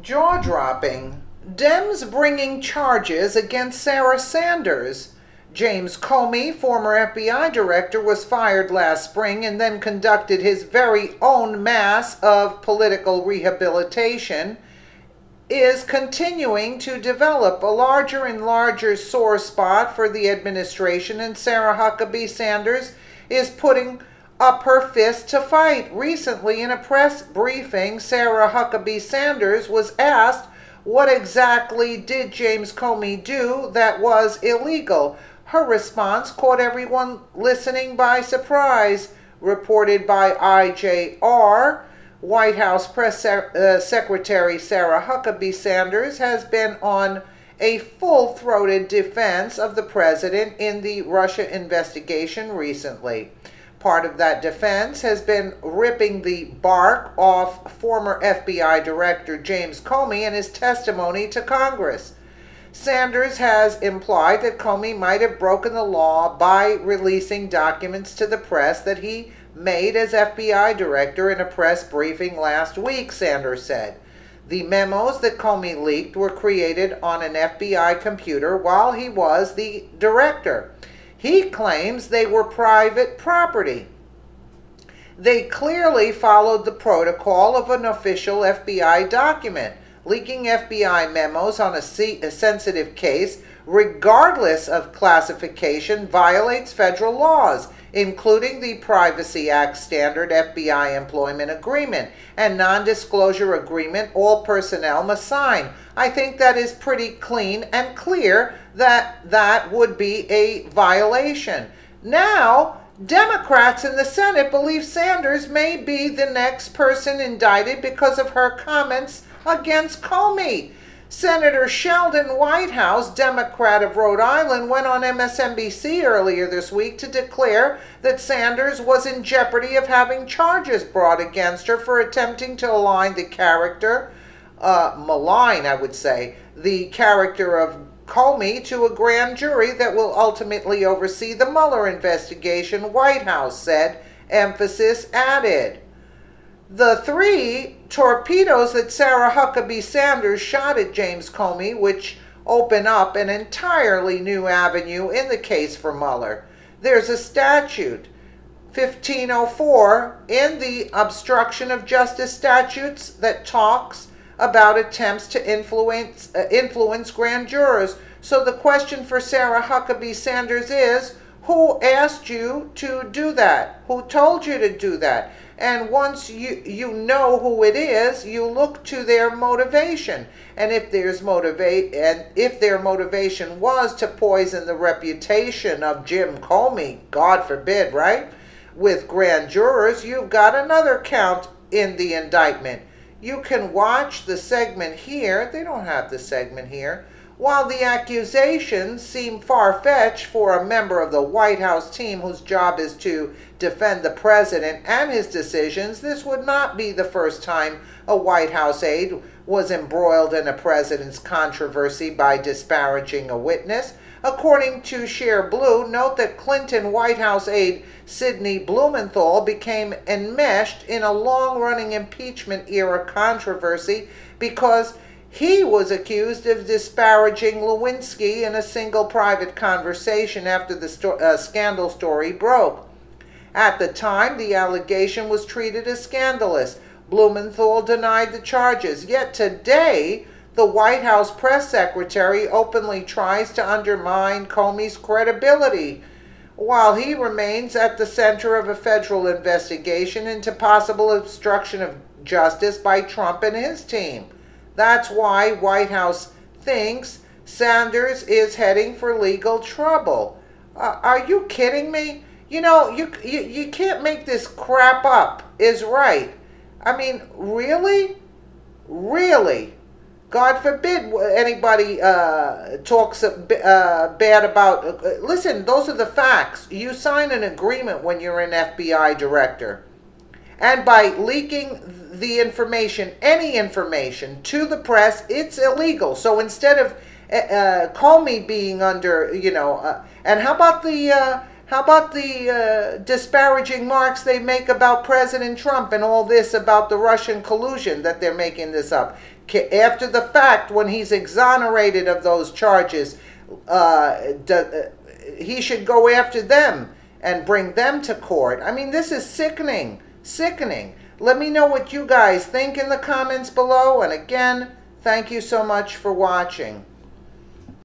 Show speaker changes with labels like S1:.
S1: Jaw-dropping. Dems bringing charges against Sarah Sanders. James Comey, former FBI director, was fired last spring and then conducted his very own mass of political rehabilitation, is continuing to develop a larger and larger sore spot for the administration, and Sarah Huckabee Sanders is putting up her fist to fight. Recently, in a press briefing, Sarah Huckabee Sanders was asked what exactly did James Comey do that was illegal. Her response caught everyone listening by surprise. Reported by IJR, White House Press Secretary Sarah Huckabee Sanders has been on a full-throated defense of the president in the Russia investigation recently. Part of that defense has been ripping the bark off former FBI Director James Comey and his testimony to Congress. Sanders has implied that Comey might have broken the law by releasing documents to the press that he made as FBI director in a press briefing last week, Sanders said. The memos that Comey leaked were created on an FBI computer while he was the director. He claims they were private property. They clearly followed the protocol of an official FBI document. Leaking FBI memos on a sensitive case, regardless of classification, violates federal laws, including the Privacy Act standard FBI employment agreement and non-disclosure agreement all personnel must sign. I think that is pretty clean and clear that that would be a violation. Now, Democrats in the Senate believe Sanders may be the next person indicted because of her comments against Comey. Senator Sheldon Whitehouse, Democrat of Rhode Island, went on MSNBC earlier this week to declare that Sanders was in jeopardy of having charges brought against her for attempting to malign, I would say, the character of Comey to a grand jury that will ultimately oversee the Mueller investigation, Whitehouse said, emphasis added. The 3 torpedoes that Sarah Huckabee Sanders shot at James Comey, which open up an entirely new avenue in the case for Mueller. There's a statute, 1504, in the obstruction of justice statutes that talks about attempts to influence grand jurors. So the question for Sarah Huckabee Sanders is, who asked you to do that? Who told you to do that? And once you know who it is, you look to their motivation. And if their motivation was to poison the reputation of Jim Comey, God forbid, right? With grand jurors, you've got another count in the indictment. You can watch the segment here. They don't have the segment here. While the accusations seem far-fetched for a member of the White House team whose job is to defend the president and his decisions, this would not be the first time a White House aide was embroiled in a president's controversy by disparaging a witness. According to Share Blue, note that Clinton White House aide Sidney Blumenthal became enmeshed in a long-running impeachment-era controversy because he was accused of disparaging Lewinsky in a single private conversation after the scandal story broke. At the time, the allegation was treated as scandalous. Blumenthal denied the charges. Yet today, the White House press secretary openly tries to undermine Comey's credibility, while he remains at the center of a federal investigation into possible obstruction of justice by Trump and his team. That's why White House thinks Sanders is heading for legal trouble. Are you kidding me? You know, you can't make this crap up, is right. I mean, really? Really? God forbid anybody talks bad about... listen, those are the facts. You sign an agreement when you're an FBI director. And by leaking the information, any information, to the press, it's illegal. So instead of Comey being under, and how about the disparaging marks they make about President Trump and all this about the Russian collusion that they're making this up? After the fact, when he's exonerated of those charges, he should go after them and bring them to court. I mean, this is sickening, sickening. Let me know what you guys think in the comments below. And again, thank you so much for watching.